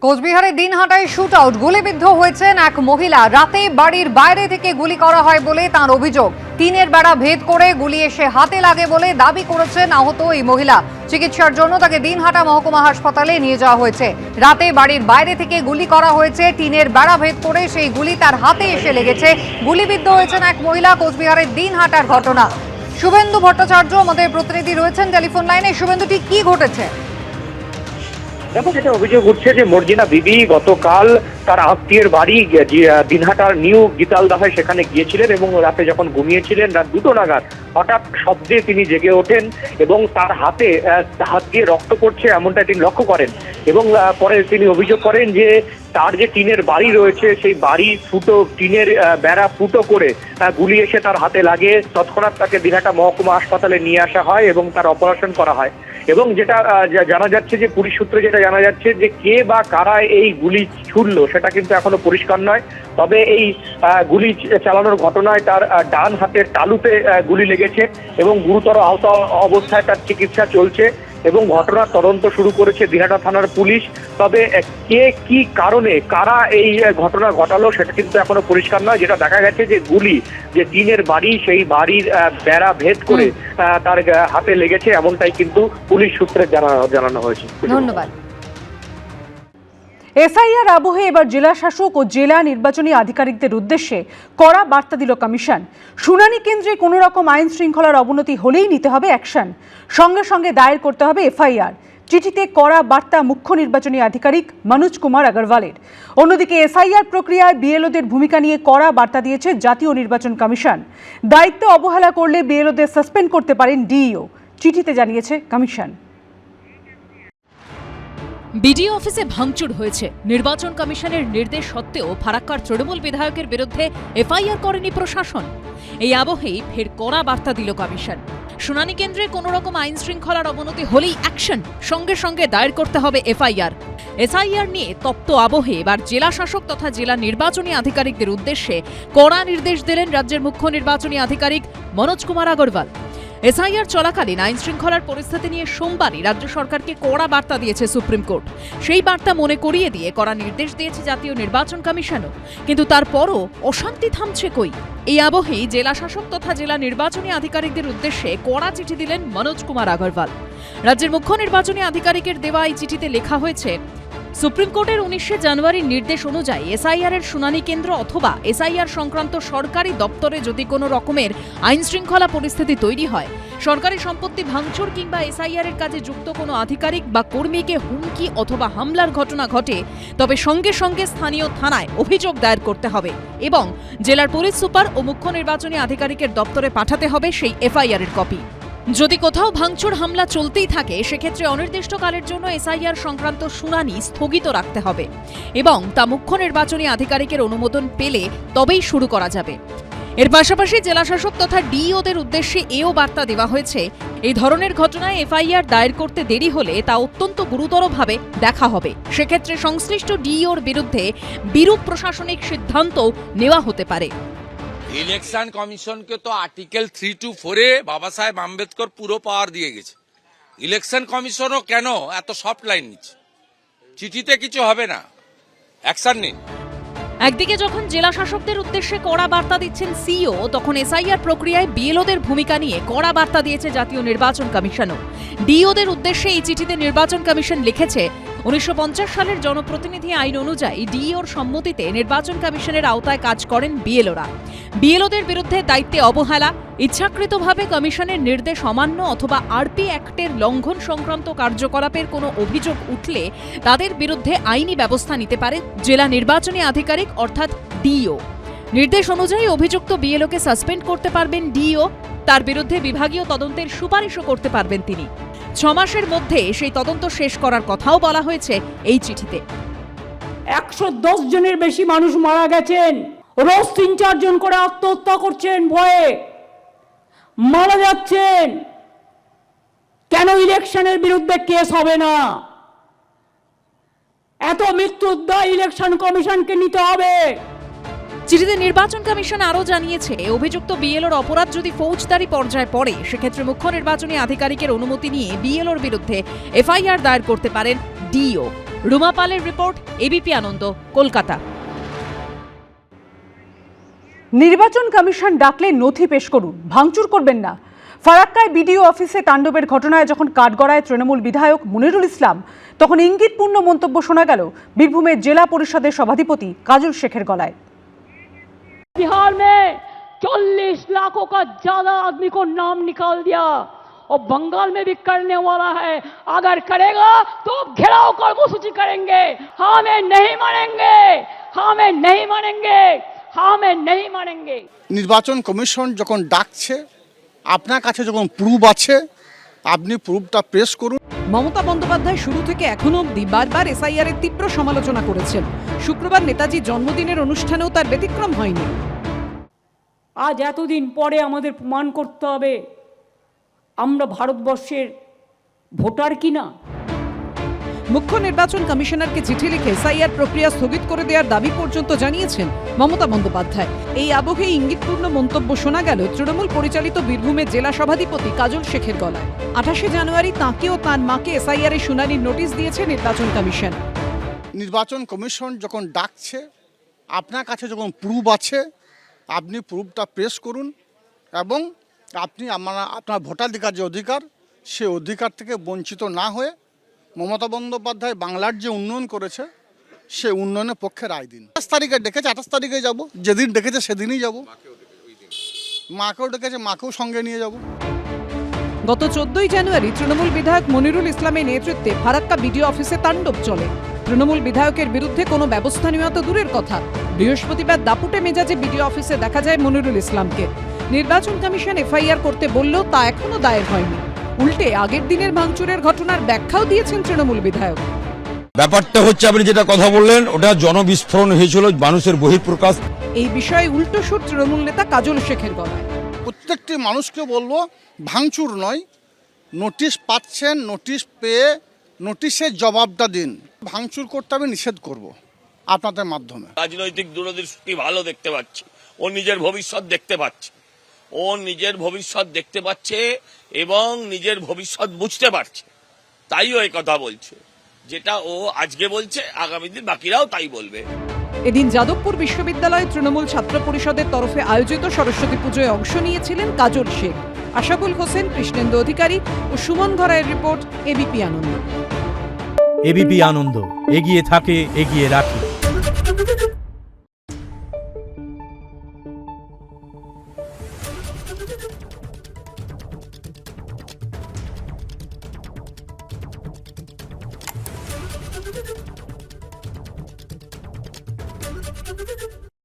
কোচবিহারে দিনহাটায় shoot out, গুলিবিদ্ধ হয়েছেন এক মহিলা। রাতে বাড়ির বাইরে থেকে গুলি করা হয় বলে তার অভিযোগ। টিনের বেড়া ভেদ করে গুলি এসে হাতে লাগে বলে দাবি করেছেন আহত এই মহিলা। চিকিৎসার জন্য তাকে দিনহাটা মহকুমা হাসপাতালে নিয়ে যাওয়া হয়েছে। রাতে বাড়ির বাইরে থেকে গুলি করা হয়েছে, টিনের বেড়া ভেদ করে সেই গুলি তার হাতে এসে লেগেছে। গুলিবিদ্ধ হয়েছেন এক মহিলা। কোচবিহারের দিনহাটার ঘটনা। শুভেন্দু ভট্টাচার্য আমাদের প্রতিনিধি রয়েছেন টেলিফোন লাইনে। শুভেন্দুটি কি ঘটেছে? দেখো, যেটা অভিযোগ উঠছে যে মর্জিনা বিবি গতকাল তার আত্মীয়ের বাড়ি দিনহাটার নিউ গীতালদাহে সেখানে গিয়েছিলেন এবং রাতে যখন ঘুমিয়েছিলেন রাত 2টো নাগাদ হঠাৎ শব্দে তিনি জেগে ওঠেন এবং তার হাত দিয়ে রক্ত পড়ছে এমনটা তিনি লক্ষ্য করেন এবং পরে তিনি অভিযোগ করেন যে তার যে টিনের বাড়ি রয়েছে সেই বাড়ি টিনের বেড়া ফুটো করে গুলি এসে তার হাতে লাগে। তৎক্ষণাৎ তাকে দিনহাটা মহকুমা হাসপাতালে নিয়ে আসা হয় এবং তার অপারেশন করা হয়। এবং যেটা জানা যাচ্ছে যে পুলিশ সূত্রে যেটা জানা যাচ্ছে যে কে বা কারা এই গুলি ছুড়লো সেটা কিন্তু এখনো পরিষ্কার নয়। তবে এই গুলি চালানোর ঘটনায় তার ডান হাতের তালুতে গুলি লেগেছে এবং গুরুতর আহত অবস্থায় তার চিকিৎসা চলছে এবং ঘটনার তদন্ত শুরু করেছে দিনহাটা থানার পুলিশ। তবে কে কি কারণে কারা এই ঘটনা ঘটালো সেটা কিন্তু এখনো পরিষ্কার নয়। যেটা দেখা গেছে যে গুলি যে টিনের বাড়ি সেই বাড়ির বেড়া ভেদ করে তার হাতে লেগেছে এমনটাই কিন্তু পুলিশ সূত্রে জানানো হয়েছে। ধন্যবাদ। এসআইআর আবহে এবার জেলা শাসক ও জেলা নির্বাচনী আধিকারিকদের উদ্দেশ্যে কড়া বার্তা দিল কমিশন। শুনানি কেন্দ্রে কোনো রকম আইন শৃঙ্খলার অবনতি হলেই নিতে হবে অ্যাকশন, সঙ্গে সঙ্গে দায়ের করতে হবে এফআইআর। চিঠিতে কড়া বার্তা মুখ্য নির্বাচনী আধিকারিক মনোজ কুমার আগরওয়ালের। অন্যদিকে এসআইআর প্রক্রিয়ায় বিএলওদের ভূমিকা নিয়ে কড়া বার্তা দিয়েছে জাতীয় নির্বাচন কমিশন। দায়িত্ব অবহেলা করলে বিএলওদের সাসপেন্ড করতে পারেন ডিইও, চিঠিতে জানিয়েছে কমিশন। বিডিও অফিসে ভাঙচুর হয়েছে। নির্বাচন কমিশনের নির্দেশ সত্ত্বেও ফারাক্কার তৃণমূল বিধায়কের বিরুদ্ধে এফআইআর করেনি প্রশাসন। এই আবহেই ফের কড়া বার্তা দিল কমিশন। শুনানি কেন্দ্রে কোনো রকম আইন শৃঙ্খলার অবনতি হলেই অ্যাকশন, সঙ্গে সঙ্গে দায়ের করতে হবে এফআইআর। এসআইআর নিয়ে তপ্ত আবহে এবার জেলা শাসক তথা জেলা নির্বাচনী আধিকারিকদের উদ্দেশ্যে কড়া নির্দেশ দিলেন রাজ্যের মুখ্য নির্বাচনী আধিকারিক মনোজ কুমার আগরওয়াল। এসআইআর চলাকালীন আইন শৃঙ্খলার পরিস্থিতি নিয়ে সোমবারই রাজ্য সরকারকে কড়া বার্তা দিয়েছে সুপ্রিম কোর্ট। সেই বার্তা মনে করিয়ে দিয়ে কড়া নির্দেশ দিয়েছে জাতীয় নির্বাচন কমিশনও। কিন্তু তারপরও অশান্তি থামছে কই? এই আবহেই জেলা শাসক তথা জেলা নির্বাচনী আধিকারিকদের উদ্দেশ্যে কড়া চিঠি দিলেন মনোজ কুমার আগরওয়াল। রাজ্যের মুখ্য নির্বাচনী আধিকারিকের দেওয়া এই চিঠিতে লেখা হয়েছে, সুপ্রিম কোর্টের 19শে জানুয়ারির নির্দেশ অনুযায়ী এসআইআর এর শুনানি কেন্দ্র অথবা এসআইআর সংক্রান্ত সরকারি দপ্তরে যদি কোনো রকমের আইন শৃঙ্খলা পরিস্থিতি তৈরি হয়, সরকারি সম্পত্তি ভাঙচুর কিংবা এসআইআর এর কাজে যুক্ত কোনো আধিকারিক বা কর্মীকে হুমকি অথবা হামলার ঘটনা ঘটে, তবে সঙ্গে সঙ্গে স্থানীয় থানায় অভিযোগ দায়ের করতে হবে এবং জেলার পুলিশ সুপার ও মুখ্য নির্বাচনী আধিকারিকের দপ্তরে পাঠাতে হবে সেই এফআইআর এর কপি। যদি কোথাও ভাঙচুর হামলা চলতেই থাকে সেক্ষেত্রে অনির্দিষ্টকালের জন্য এসআইআর সংক্রান্ত শুনানি স্থগিত রাখতে হবে এবং তা মুখ্য নির্বাচনী আধিকারিকের অনুমোদন পেলে তবেই শুরু করা যাবে। এর পাশাপাশি জেলাশাসক তথা ডিইওদের উদ্দেশ্যে এও বার্তা দেওয়া হয়েছে, এই ধরনের ঘটনায় এফআইআর দায়ের করতে দেরি হলে তা অত্যন্ত গুরুতরভাবে দেখা হবে। সেক্ষেত্রে সংশ্লিষ্ট ডিইওর বিরুদ্ধে বিরূপ প্রশাসনিক সিদ্ধান্ত নেওয়া হতে পারে। ইলেকশন কমিশনকে তো আর্টিকেল 3 to 4 বাবা সাহেব আম্বেদকর পুরো পাওয়ার দিয়ে গেছে। ইলেকশন কমিশনও কেন এত সফট লাইন নিচ্ছে? চিঠিতে কিছু হবে না, অ্যাকশন নিন। একদিকে যখন জেলা শাসকদের উদ্দেশ্যে কড়া বার্তা দিচ্ছেন সিইও, তখন এসআইআর প্রক্রিয়ায় বিএলওদের ভূমিকা নিয়ে কড়া বার্তা দিয়েছে জাতীয় নির্বাচন কমিশনও। ডিইওদের উদ্দেশ্যে এই চিঠিতে নির্বাচন কমিশন লিখেছে, 1950 সালের জনপ্রতিনিধি আইন অনুযায়ী ডিইওর সম্মতিতে নির্বাচন কমিশনের আওতায় কাজ করেন বিএলওরা। বিএলওদের বিরুদ্ধে দায়িত্বে অবহেলা, ইচ্ছাকৃতভাবে কমিশনের নির্দেশ অমান্য অথবা আরপি অ্যাক্টের লঙ্ঘন সংক্রান্ত কার্যকলাপের কোনো অভিযোগ উঠলে তাদের বিরুদ্ধে আইনি ব্যবস্থা নিতে পারে জেলা নির্বাচনী আধিকারিক অর্থাৎ ডিইও। নির্দেশ অনুযায়ী অভিযুক্ত বিএলওকে সাসপেন্ড করতে পারবেন ডিইও, তার বিরুদ্ধে বিভাগীয় তদন্তের সুপারিশও করতে পারবেন তিনি। 6 মাসের মধ্যে সেই তদন্ত শেষ করার কথাও বলা হয়েছে এই চিঠিতে। 110 জনের বেশি মানুষ মারা গেছেন, রোজ 3-4 জন করে আত্মহত্যা করছেন, ভয়ে মারা যাচ্ছেন। কেন ইলেকশনের বিরুদ্ধে কেস হবে না? এত মৃত্যুর দায় ইলেকশন কমিশনকে নিতে হবে। চিঠিতে নির্বাচন কমিশন আরও জানিয়েছে, অভিযুক্ত বিএলওর অপরাধ যদি ফৌজদারি পর্যায়ে পড়ে সেক্ষেত্রে মুখ্য নির্বাচনী আধিকারিকের অনুমতি নিয়ে বিএলওর বিরুদ্ধে এফআইআর দায়ের করতে পারেন ডিইও। রুমা পালের রিপোর্ট, এবিপি আনন্দ, কলকাতা। নির্বাচন কমিশন ডাকলে নথি পেশ করুন, ভাঙচুর করবেন না। ফারাক্কায় বিডিও অফিসে তাণ্ডবের ঘটনায় যখন কাঠগড়ায় তৃণমূল বিধায়ক মনিরুল ইসলাম, তখন ইঙ্গিতপূর্ণ মন্তব্য শোনা গেল বীরভূমের জেলা পরিষদের সভাধিপতি কাজল শেখের গলায়। बिहार में 40 लाखों का ज्यादा आदमी को नाम निकाल दिया और बंगाल में भी करने वाला है। अगर करेगा तो घेराव कर्मसूची करेंगे। हमें नहीं मानेंगे, हमें नहीं मानेंगे, हमें नहीं मानेंगे। নির্বাচন কমিশন যখন ডাকছে, আপনার কাছে যখন প্রুফ আছে, আপনি প্রুফটা পেশ করুন। মমতা বন্দ্যোপাধ্যায় শুরু থেকে এখনো অবধি বারবার এসআইআর এর তীব্র সমালোচনা করেছেন। শুক্রবার নেতাজি জন্মদিনের অনুষ্ঠানেও তার ব্যতিক্রম হয়নি। আজ এতদিন পরে আমাদের প্রমাণ করতে হবে আমরা ভারতবর্ষের ভোটার কিনা। মুখ্য নির্বাচন কমিশনারকে চিঠি লিখে এসআইআর প্রক্রিয়া স্থগিত করে দেওয়ার দাবি পর্যন্ত জানিয়েছেন মমতা বন্দ্যোপাধ্যায়। এই আবহে ইঙ্গিতপূর্ণ মন্তব্য শোনা গেল তৃণমূল পরিচালিত বীরভূমের জেলা সভাধিপতি কাজল শেখের গলায়। 28 জানুয়ারি তাঁকে ও তাঁর মাকে এসআইআর এর শুনানির নোটিশ দিয়েছে নির্বাচন কমিশন। নির্বাচন কমিশন যখন ডাকছে, আপনার কাছে যখন প্রুফ আছে, আপনি প্রুফটা পেশ করুন এবং আপনি আপনার ভোটাধিকার যে অধিকার, সে অধিকার থেকে বঞ্চিত না হয়ে মমতা বন্দ্যোপাধ্যায় বাংলার যে উন্নয়ন করেছে, সে উন্নয়নের পক্ষে রায় দিন। 28 তারিখে ডেকেছে, 28 তারিখে যাব, যেদিন ডেকেছে সেদিনই যাব। মাকেও ডেকেছে, মাকেও সঙ্গে নিয়ে যাব। গত 14 জানুয়ারি তৃণমূল বিধায়ক মনিরুল ইসলামের নেতৃত্বে ফারাক্কা বিডিও অফিসে তাণ্ডব চলে। তৃণমূল বিধায়কের বিরুদ্ধে কোনো ব্যবস্থা নেওয়া তো দূরের কথা, বৃহস্পতিবার দাপুটে মেজাজে বিডিও অফিসে দেখা যায় মনিরুল ইসলামকে। নির্বাচন কমিশন এফআইআর করতে বললেও তা এখনো দায়ের হয়নি। উল্টে আগের দিনের ভাঙচুরের ঘটনার ব্যাখ্যাও দিয়েছেন তৃণমূল বিধায়ক। ব্যাপারটা হচ্ছে আপনি যেটা কথা বললেন, ওটা জনবিস্ফোরণ হয়েছিল, মানুষের বহিঃপ্রকাশ। এই বিষয়ে উল্টো সুর তৃণমূল নেতা কাজল শেখের গলায়। প্রত্যেকটি মানুষকে বলবো, ভাঙচুর নয়, নোটিশ পাচ্ছেন, নোটিশ পেয়ে নোটিশের জবাবটা দিন। ভাঙচুর করতে আমি নিষেধ করব আপনাদের মাধ্যমে। রাজনৈতিক দূরদৃষ্টি ভালো দেখতে পাচ্ছি, ও নিজের ভবিষ্যৎ দেখতে পাচ্ছে, ও নিজের ভবিষ্যৎ দেখতে পাচ্ছে এবং নিজের ভবিষ্যৎ বুঝতে পারছে, তাই ও এই কথা বলছে। যেটা ও আজকে বলছে, আগামী দিন বাকিরাও তাই বলবে। এদিন যাদবপুর বিশ্ববিদ্যালয়ে তৃণমূল ছাত্র পরিষদের তরফে আয়োজিত সরস্বতী পুজোয় অংশ নিয়েছিলেন কাজল শেখ, আশাবুল হোসেন, কৃষ্ণেন্দু অধিকারী ও সুমন ধরায়ের রিপোর্ট, এবিপি আনন্দ। এবিপি আনন্দ, এগিয়ে থাকে, এগিয়ে রাখে।